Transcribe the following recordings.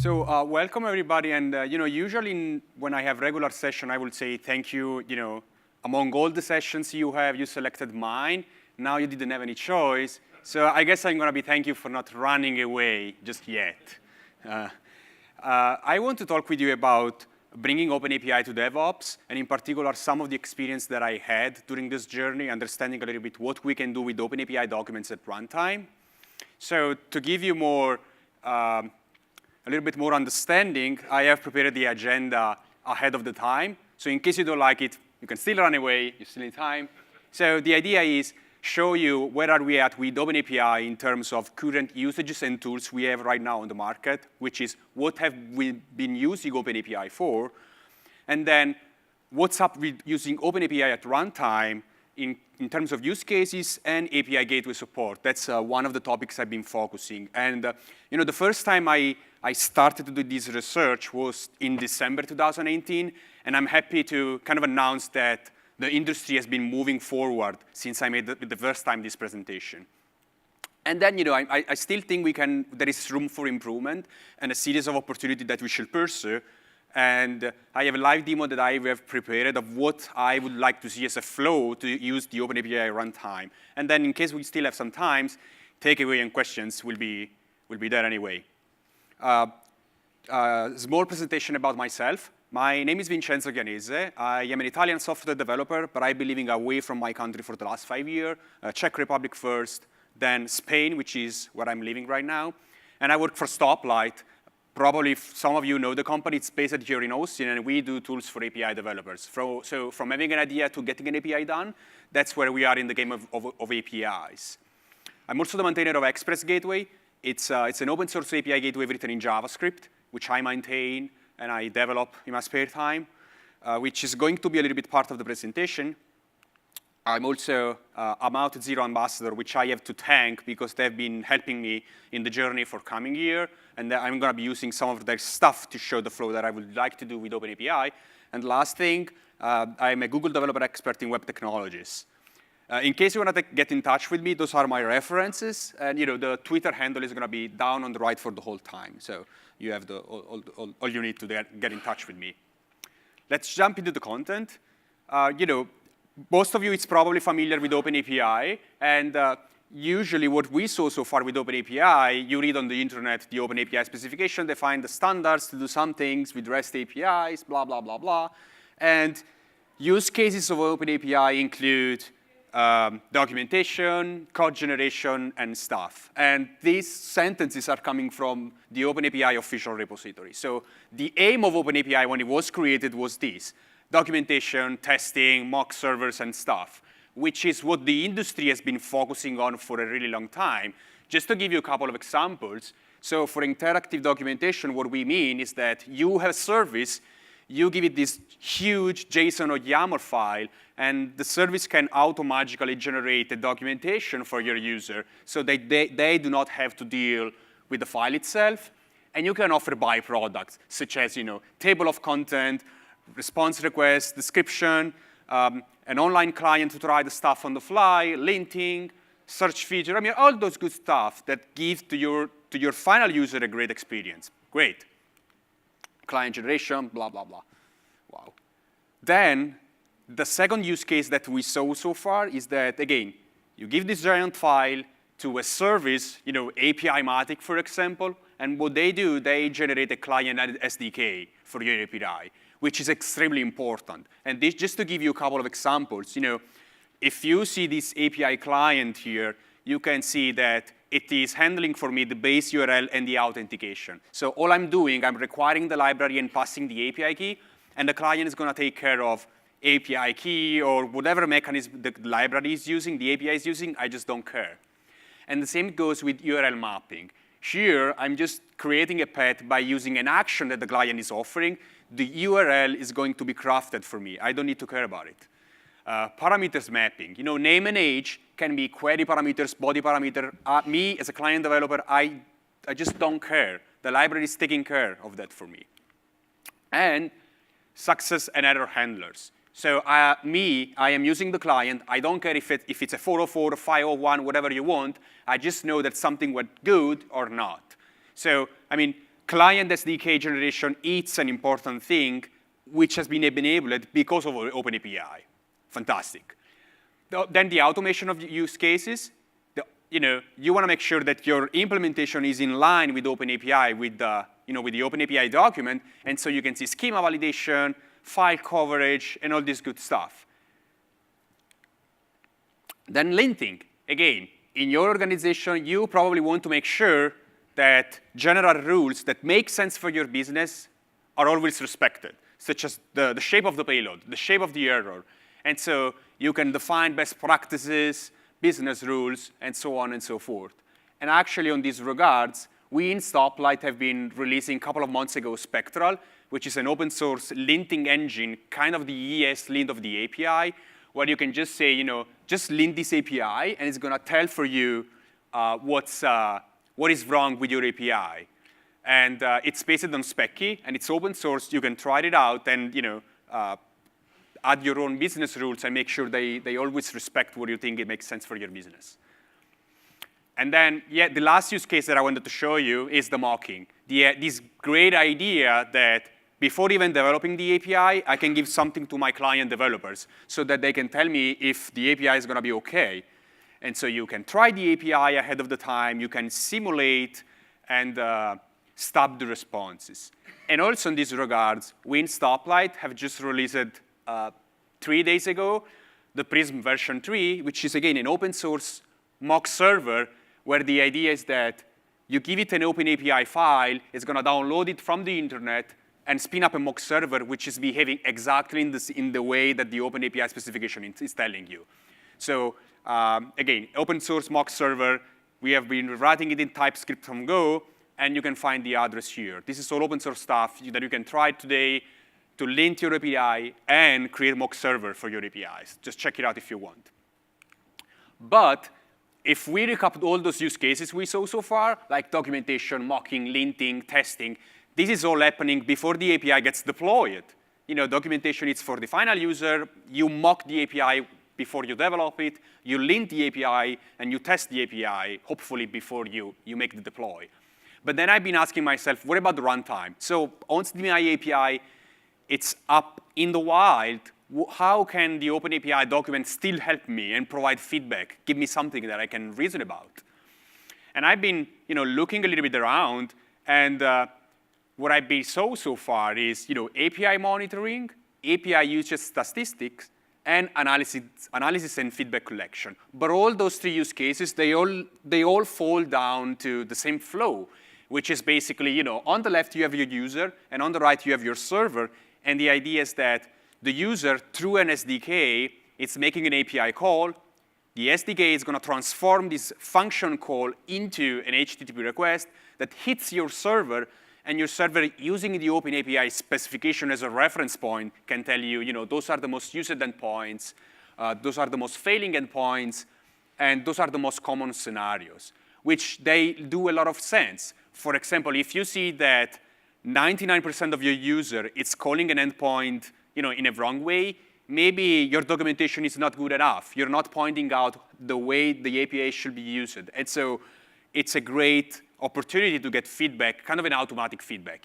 Welcome everybody, and usually when I have regular session, I will say thank you. Among all the sessions you have, you selected mine. Now you didn't have any choice, so I guess I'm gonna be thank you for not running away just yet. I want to talk with you about bringing OpenAPI to DevOps, and in particular some of the experience that I had during this journey, understanding a little bit what we can do with OpenAPI documents at runtime. So to give you more. A little bit more understanding, I have prepared the agenda ahead of the time. So in case you don't like it, you can still run away, you're still in time. So the idea is show you where are we at with OpenAPI in terms of current usages and tools we have right now on the market, which is what have we been using OpenAPI for, and then what's up with using OpenAPI at runtime in terms of use cases and API gateway support. That's one of the topics I've been focusing. And the first time I started to do this research was in December 2018, and I'm happy to kind of announce that the industry has been moving forward since I made the first time this presentation. And then, I still think there is room for improvement and a series of opportunities that we should pursue. And I have a live demo that I have prepared of what I would like to see as a flow to use the OpenAPI runtime. And then in case we still have some time, takeaway and questions will be there anyway. Small presentation about myself. My name is Vincenzo Chianese. I am an Italian software developer, but I've been living away from my country for the last 5 years. Czech Republic first, then Spain, which is where I'm living right now. And I work for Stoplight. Probably some of you know the company. It's based here in Austin, and we do tools for API developers. So from having an idea to getting an API done, that's where we are in the game of APIs. I'm also the maintainer of Express Gateway. It's an open source API gateway written in JavaScript, which I maintain and I develop in my spare time, which is going to be a little bit part of the presentation. I'm also Amount Zero ambassador, which I have to thank because they've been helping me in the journey for coming year. And I'm going to be using some of their stuff to show the flow that I would like to do with OpenAPI. And last thing, I'm a Google developer expert in web technologies. In case you want to get in touch with me, those are my references. And the Twitter handle is going to be down on the right for the whole time. So you have all you need to get in touch with me. Let's jump into the content. Most of you is probably familiar with OpenAPI. And usually what we saw so far with OpenAPI, you read on the internet the OpenAPI specification, define the standards to do some things with REST APIs, blah, blah, blah, blah. And use cases of OpenAPI include documentation, code generation, and stuff. And these sentences are coming from the OpenAPI official repository. So the aim of OpenAPI when it was created was this: documentation, testing, mock servers, and stuff, which is what the industry has been focusing on for a really long time. Just to give you a couple of examples, so for interactive documentation, what we mean is that you have a service, you give it this huge JSON or YAML file, and the service can automatically generate the documentation for your user so that they do not have to deal with the file itself. And you can offer byproducts, such as table of content, response request, description, an online client to try the stuff on the fly, linting, search feature. I mean, all those good stuff that give to your final user a great experience. Great. Client generation, blah, blah, blah. Wow. Then the second use case that we saw so far is that, again, you give this giant file to a service, API-matic, for example, and what they do, they generate a client SDK for your API, which is extremely important. And this, just to give you a couple of examples, if you see this API client here, you can see that it is handling for me the base URL and the authentication. So all I'm doing, I'm requiring the library and passing the API key, and the client is going to take care of API key or whatever mechanism the library is using, the API is using, I just don't care. And the same goes with URL mapping. Here, I'm just creating a path by using an action that the client is offering. The URL is going to be crafted for me. I don't need to care about it. Parameters mapping. Name and age can be query parameters, body parameter. Me, as a client developer, I just don't care. The library is taking care of that for me. And success and error handlers. So I am using the client. I don't care if it's a 404 or 501, whatever you want. I just know that something went good or not. So, client SDK generation, it's an important thing which has been enabled because of OpenAPI. Fantastic. Then the automation of use cases. You want to make sure that your implementation is in line with OpenAPI, with the OpenAPI document, and so you can see schema validation, file coverage, and all this good stuff. Then linting. Again, in your organization, you probably want to make sure that general rules that make sense for your business are always respected, such as the shape of the payload, the shape of the error. And so you can define best practices, business rules, and so on and so forth. And actually, on these regards, we in Stoplight have been releasing a couple of months ago Spectral, which is an open source linting engine, kind of the ES lint of the API, where you can just say, just lint this API, and it's going to tell for you what is wrong with your API. And it's based on Specky, and it's open source. You can try it out and add your own business rules and make sure they always respect what you think it makes sense for your business. And then, the last use case that I wanted to show you is the mocking. This great idea that before even developing the API, I can give something to my client developers so that they can tell me if the API is going to be OK. And so you can try the API ahead of the time. You can simulate and stop the responses. And also in these regards, we in Stoplight have just released 3 days ago the Prism version 3, which is, again, an open source mock server where the idea is that you give it an OpenAPI file, it's going to download it from the internet, and spin up a mock server which is behaving exactly in the way that the OpenAPI specification is telling you. So again, open source mock server. We have been writing it in TypeScript from Go, and you can find the address here. This is all open source stuff that you can try today to lint your API and create a mock server for your APIs. Just check it out if you want. But if we recap all those use cases we saw so far, like documentation, mocking, linting, testing, this is all happening before the API gets deployed. Documentation is for the final user. You mock the API before you develop it. You lint the API, and you test the API, hopefully before you make the deploy. But then I've been asking myself, what about the runtime? So once my API it's up in the wild, how can the OpenAPI document still help me and provide feedback, give me something that I can reason about? And I've been looking a little bit around, and what I've been so far is API monitoring, API usage statistics, and analysis and feedback collection. But all those three use cases, they all fall down to the same flow, which is basically, on the left you have your user, and on the right you have your server. And the idea is that the user, through an SDK, it's making an API call. The SDK is going to transform this function call into an HTTP request that hits your server, and your server, using the OpenAPI specification as a reference point, can tell you, those are the most used endpoints, those are the most failing endpoints, and those are the most common scenarios, which they do a lot of sense. For example, if you see that 99% of your user is calling an endpoint in a wrong way, maybe your documentation is not good enough. You're not pointing out the way the API should be used. And so it's a great opportunity to get feedback, kind of an automatic feedback,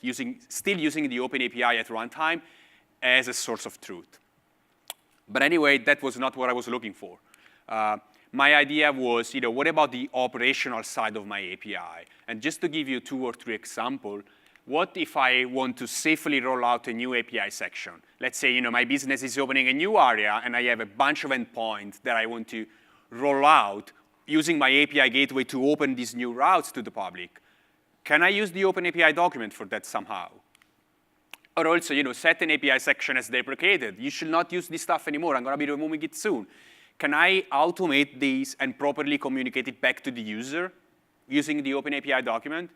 still using the OpenAPI at runtime as a source of truth. But anyway, that was not what I was looking for. My idea was, what about the operational side of my API? And just to give you 2 or 3 examples, what if I want to safely roll out a new API section? Let's say my business is opening a new area, and I have a bunch of endpoints that I want to roll out using my API gateway to open these new routes to the public. Can I use the OpenAPI document for that somehow? Or also, set an API section as deprecated. You should not use this stuff anymore. I'm going to be removing it soon. Can I automate these and properly communicate it back to the user using the OpenAPI document?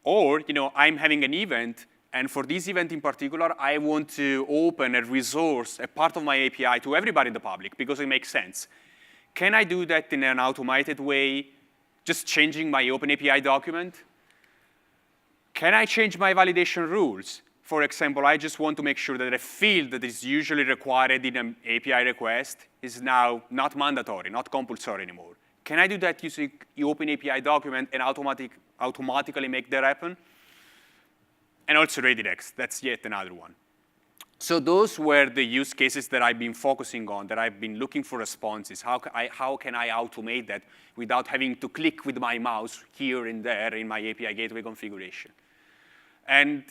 Or, I'm having an event, and for this event in particular, I want to open a resource, a part of my API, to everybody in the public because it makes sense. Can I do that in an automated way, just changing my OpenAPI document? Can I change my validation rules? For example, I just want to make sure that a field that is usually required in an API request is now not mandatory, not compulsory anymore. Can I do that using the OpenAPI document and automatically make that happen? and also redirects. That's yet another one. So those were the use cases that I've been focusing on, that I've been looking for responses. How can I automate that without having to click with my mouse here and there in my API gateway configuration? And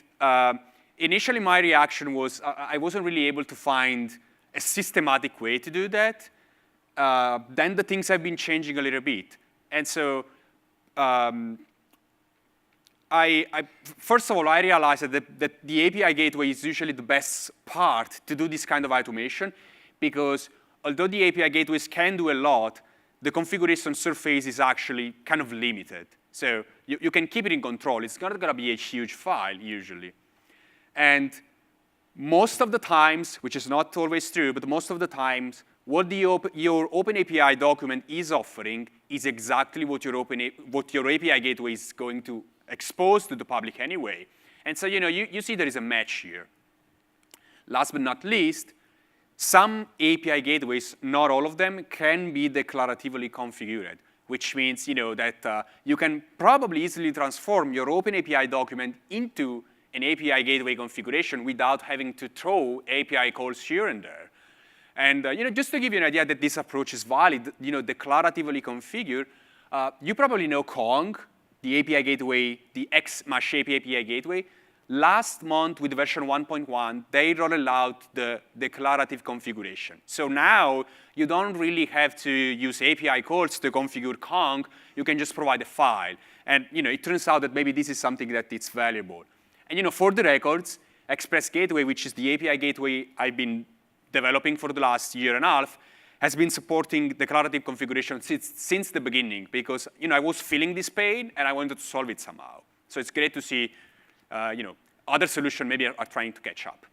initially, my reaction was I wasn't really able to find a systematic way to do that. Then the things have been changing a little bit. And so first of all, I realized that the API gateway is usually the best part to do this kind of automation, because although the API gateways can do a lot, the configuration surface is actually kind of limited. So you can keep it in control. It's not going to be a huge file, usually. And most of the times, which is not always true, but most of the times, what your OpenAPI document is offering is exactly what your API gateway is going to expose to the public anyway. And so you see there is a match here. Last but not least, some API gateways, not all of them, can be declaratively configured, which means that you can probably easily transform your OpenAPI document into an API gateway configuration without having to throw API calls here and there. And just to give you an idea that this approach is valid, declaratively configure, you probably know Kong, the API gateway, the X-Mash API gateway. Last month, with version 1.1, they rolled out the declarative configuration. So now, you don't really have to use API calls to configure Kong. You can just provide a file. And it turns out that maybe this is something that is valuable. And for the records, Express Gateway, which is the API gateway I've been developing for the last year and a half, has been supporting declarative configuration since the beginning, because I was feeling this pain and I wanted to solve it somehow. So it's great to see other solutions maybe are trying to catch up.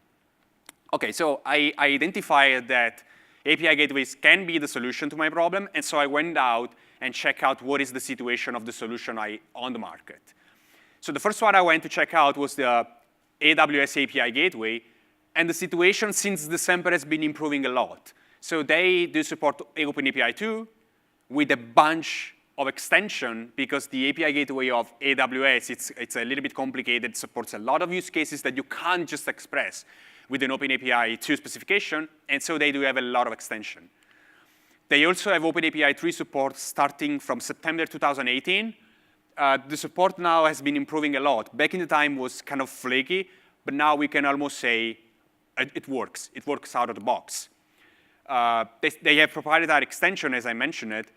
OK, so I identified that API gateways can be the solution to my problem, and so I went out and checked out what is the situation of the solution on the market. So the first one I went to check out was the AWS API gateway, and the situation since December has been improving a lot. So they do support OpenAPI 2 with a bunch of extension, because the API gateway of AWS, it's a little bit complicated. It supports a lot of use cases that you can't just express with an OpenAPI 2 specification, and so they do have a lot of extension. They also have OpenAPI 3 support starting from September 2018. The support now has been improving a lot. Back in the time was kind of flaky, but now we can almost say it works. It works out of the box. They have proprietary extension, as I mentioned it.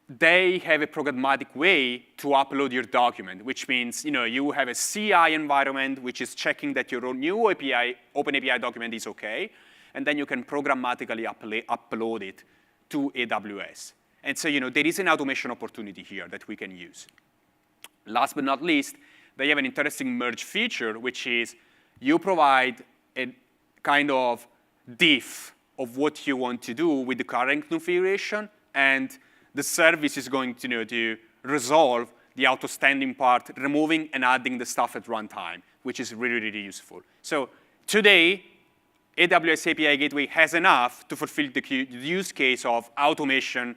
They have a programmatic way to upload your document, which means you have a CI environment, which is checking that your new OpenAPI document is OK. And then you can programmatically upload it to AWS. And so there is an automation opportunity here that we can use. Last but not least, they have an interesting merge feature, which is you provide a kind of diff of what you want to do with the current configuration, and the service is going to resolve the outstanding part, removing and adding the stuff at runtime, which is really, really useful. So today, AWS API Gateway has enough to fulfill the use case of automation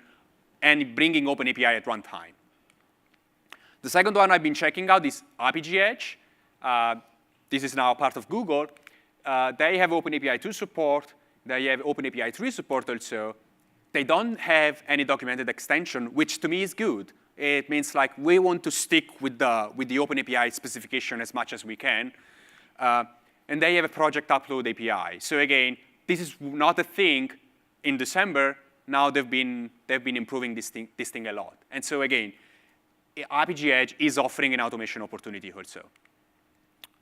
and bringing OpenAPI at runtime. The second one I've been checking out is RPG Edge. This is now part of Google. They have OpenAPI 2 support. They have OpenAPI 3 support also. They don't have any documented extension, which to me is good. It means we want to stick with the OpenAPI specification as much as we can. And they have a project upload API. So again, this is not a thing in December. Now they've been improving this thing a lot. And so again, RPG Edge is offering an automation opportunity also.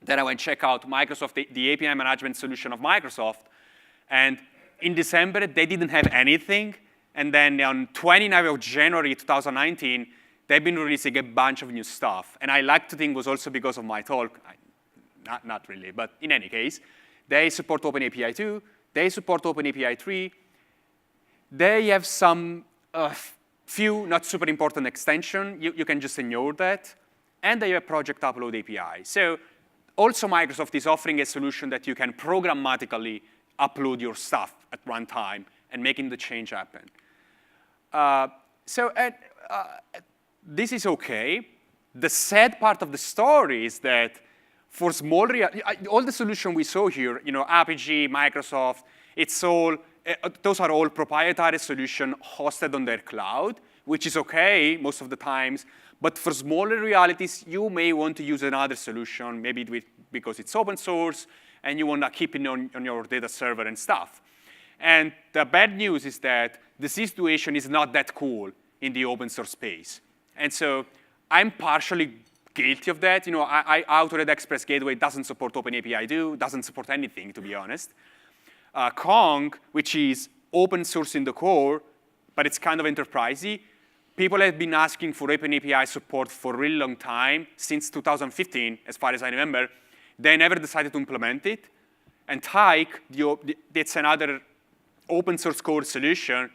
Then I went check out Microsoft, the API management solution of Microsoft. And in December, they didn't have anything. And then on 29th of January 2019, they've been releasing a bunch of new stuff. And I like to think it was also because of my talk. Not really, but in any case, they support OpenAPI 2. They support OpenAPI 3. They have some few not super important extension. You can just ignore that. And they have a project upload API. So also Microsoft is offering a solution that you can programmatically upload your stuff at runtime and making the change happen. This is OK. The sad part of the story is that for small, all the solution we saw here, Apigee, Microsoft, those are all proprietary solution hosted on their cloud, which is okay most of the times. But for smaller realities, you may want to use another solution, maybe because it's open source, and you want to keep it on your data server and stuff. And the bad news is that the situation is not that cool in the open source space. And so I'm partially guilty of that. Autored Express Gateway doesn't support OpenAPI doesn't support anything, to be honest. Kong, which is open source in the core, but it's kind of enterprisey. People have been asking for OpenAPI support for a really long time, since 2015, as far as I remember. They never decided to implement it. And Tyke, that's another open source core solution.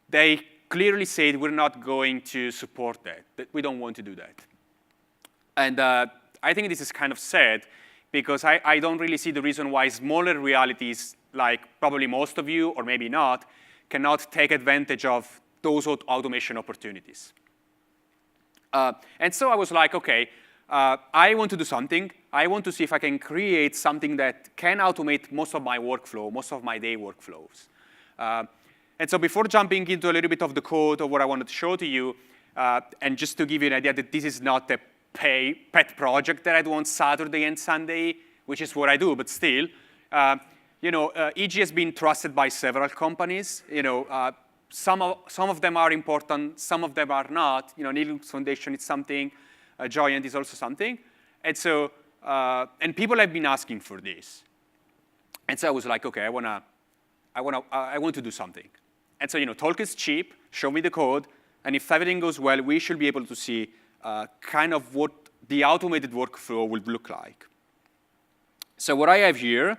They clearly said we're not going to support that we don't want to do that. And I think this is kind of sad, because I don't really see the reason why smaller realities, like probably most of you, or maybe not, cannot take advantage of those automation opportunities. And so I was like, OK, I want to do something. I want to see if I can create something that can automate most of my workflow, most of my day workflows. And so before jumping into a little bit of the code of what I wanted to show to you, and just to give you an idea that this is not a pet project that I do on Saturday and Sunday, which is what I do, but still, EG has been trusted by several companies. Some of them are important, some of them are not. Linux Foundation is something, Giant is also something. And so, and people have been asking for this. And so I was like, OK, I want to do something. And so, talk is cheap, show me the code, and if everything goes well, we should be able to see kind of what the automated workflow would look like. So what I have here,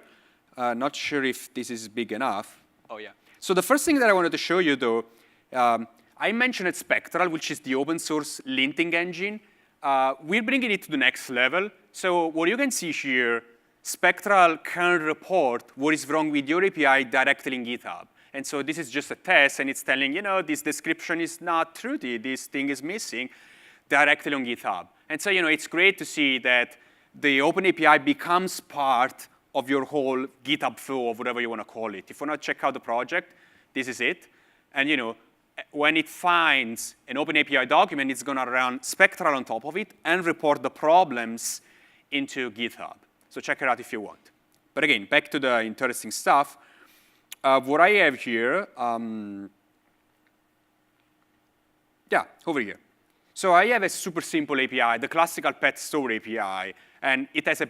not sure if this is big enough. Oh, yeah. So the first thing that I wanted to show you, though, I mentioned Spectral, which is the open source linting engine. We're bringing it to the next level. So what you can see here, Spectral can report what is wrong with your API directly in GitHub. And so this is just a test, and it's telling, this description is not true, this thing is missing, directly on GitHub. And so, it's great to see that the OpenAPI becomes part of your whole GitHub flow, or whatever you want to call it. If you want to check out the project, this is it. And, when it finds an OpenAPI document, it's going to run Spectral on top of it and report the problems into GitHub. So check it out if you want. But again, back to the interesting stuff. What I have here, over here. So I have a super simple API, the classical pet store API, and it has a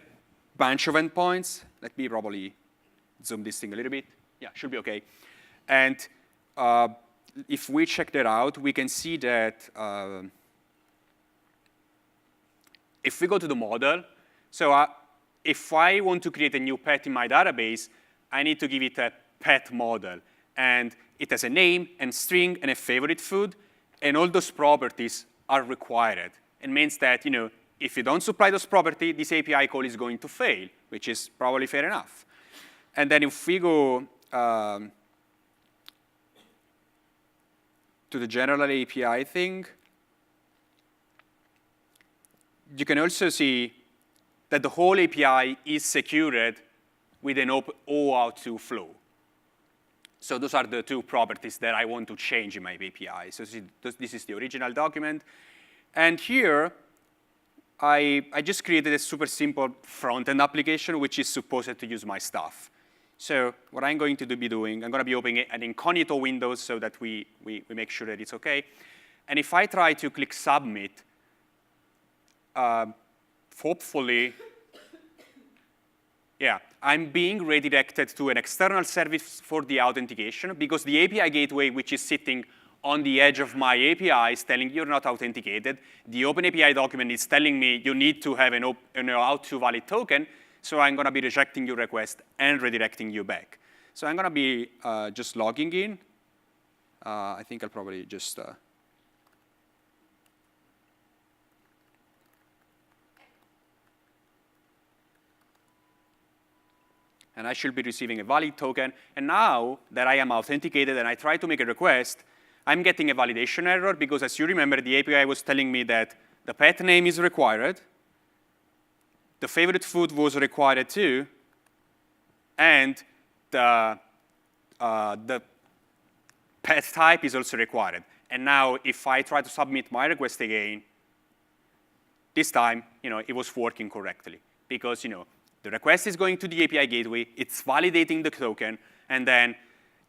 bunch of endpoints. Let me probably zoom this thing a little bit. Yeah, should be OK. And if we check that out, we can see that if we go to the model, so if I want to create a new pet in my database, I need to give it a pet model. And it has a name and string and a favorite food. And all those properties are required. It means that if you don't supply those properties, this API call is going to fail, which is probably fair enough. And then if we go to the general API thing, you can also see that the whole API is secured with an OAuth2 flow. So those are the two properties that I want to change in my API. So this is the original document. And here, I just created a super simple front-end application, which is supposed to use my stuff. So what I'm going to be doing, I'm going to be opening an incognito window so that we make sure that it's OK. And if I try to click Submit, hopefully, yeah, I'm being redirected to an external service for the authentication, because the API gateway, which is sitting on the edge of my API, is telling you're not authenticated. The OpenAPI document is telling me you need to have an OAuth2 valid token. So I'm going to be rejecting your request and redirecting you back. So I'm going to be just logging in. I think I'll probably just and I should be receiving a valid token. And now that I am authenticated and I try to make a request, I'm getting a validation error, because as you remember, the API was telling me that the pet name is required, the favorite food was required too, and the pet type is also required. And now if I try to submit my request again, this time it was working correctly. Because the request is going to the API gateway, it's validating the token, and then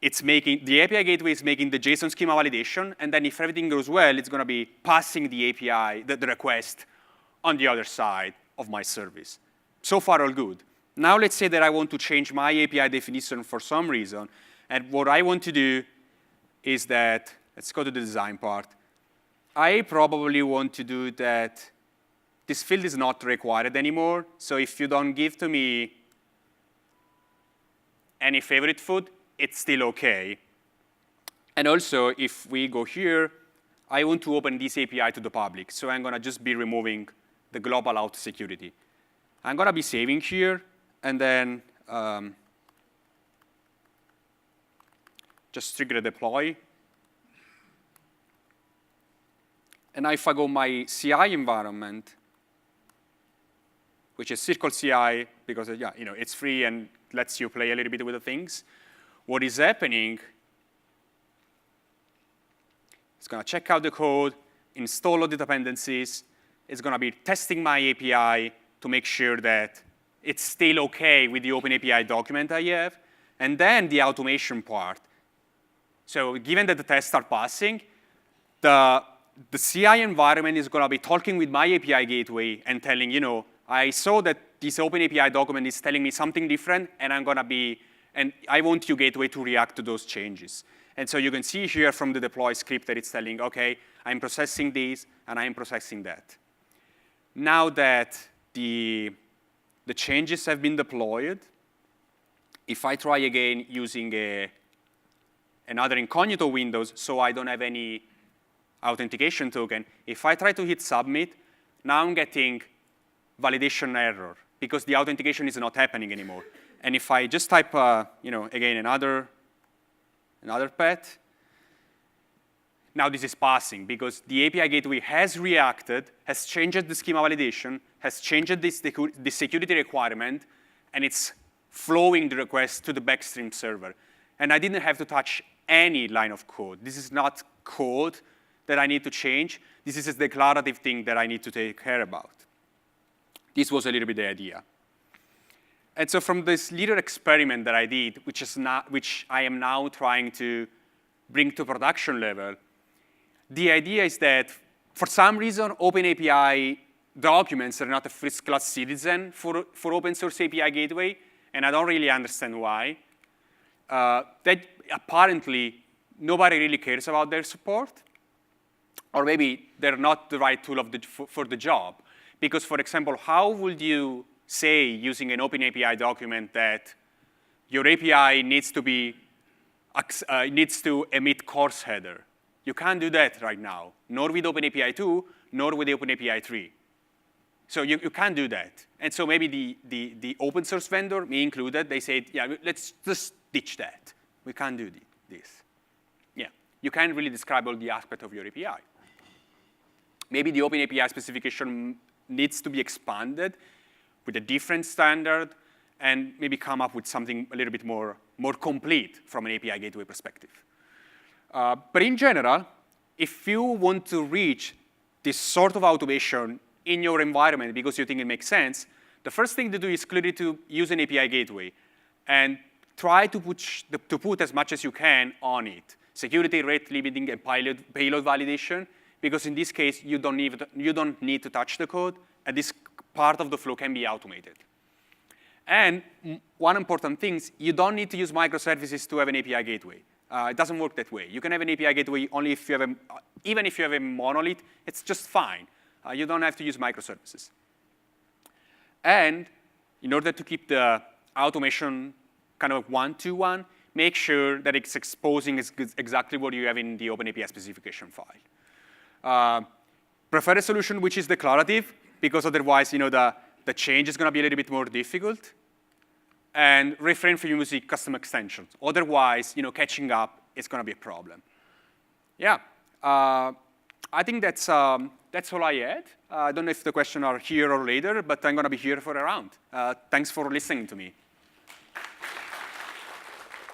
the API gateway is making the JSON schema validation, and then if everything goes well, it's going to be passing the API, the request, on the other side of my service. So far, all good. Now let's say that I want to change my API definition for some reason, and what I want to do is that, let's go to the design part. I probably want to do that this field is not required anymore, so if you don't give to me any favorite food, it's still OK. And also, if we go here, I want to open this API to the public, so I'm going to just be removing the global out security. I'm going to be saving here, and then just trigger a deploy. And now if I go my CI environment, which is Circle CI, because it's free and lets you play a little bit with the things, what is happening, it's going to check out the code, install all the dependencies. It's going to be testing my API to make sure that it's still OK with the OpenAPI document I have. And then the automation part. So given that the tests are passing, the CI environment is going to be talking with my API gateway and telling, I saw that this OpenAPI document is telling me something different, and I want your gateway to react to those changes. And so you can see here from the deploy script that it's telling, OK, I'm processing this, and I'm processing that. Now that the changes have been deployed, if I try again using another incognito windows, so I don't have any authentication token, if I try to hit submit, now I'm getting validation error, because the authentication is not happening anymore. And if I just type, again, another pet, now this is passing, because the API gateway has reacted, has changed the schema validation, has changed the security requirement, and it's flowing the request to the backstream server. And I didn't have to touch any line of code. This is not code that I need to change. This is a declarative thing that I need to take care about. This was a little bit the idea. And so from this little experiment that I did, which I am now trying to bring to production level, the idea is that for some reason, OpenAPI documents are not a first-class citizen for open source API gateway, and I don't really understand why. That apparently nobody really cares about their support, or maybe they're not the right tool for the job. Because, for example, how would you say using an OpenAPI document that your API needs to emit course header? You can't do that right now, nor with OpenAPI 2, nor with OpenAPI 3. So you can't do that. And so maybe the open source vendor, me included, they said, yeah, let's just ditch that. We can't do this. Yeah, you can't really describe all the aspects of your API. Maybe the OpenAPI specification needs to be expanded with a different standard and maybe come up with something a little bit more complete from an API gateway perspective. But in general, if you want to reach this sort of automation in your environment because you think it makes sense, the first thing to do is clearly to use an API gateway and try to put as much as you can on it. Security, rate limiting, and payload validation, because in this case, you don't need to touch the code, and this part of the flow can be automated. And one important thing is you don't need to use microservices to have an API gateway. It doesn't work that way. You can have an API gateway only if you have even if you have a monolith, it's just fine. You don't have to use microservices. And in order to keep the automation kind of one-to-one, make sure that it's exposing exactly what you have in the OpenAPI specification file. Prefer a solution which is declarative, because otherwise, the change is going to be a little bit more difficult. And refrain from using custom extensions. Otherwise, catching up is going to be a problem. Yeah, I think that's That's all I had. I don't know if the questions are here or later, but I'm going to be here for a round. Thanks for listening to me.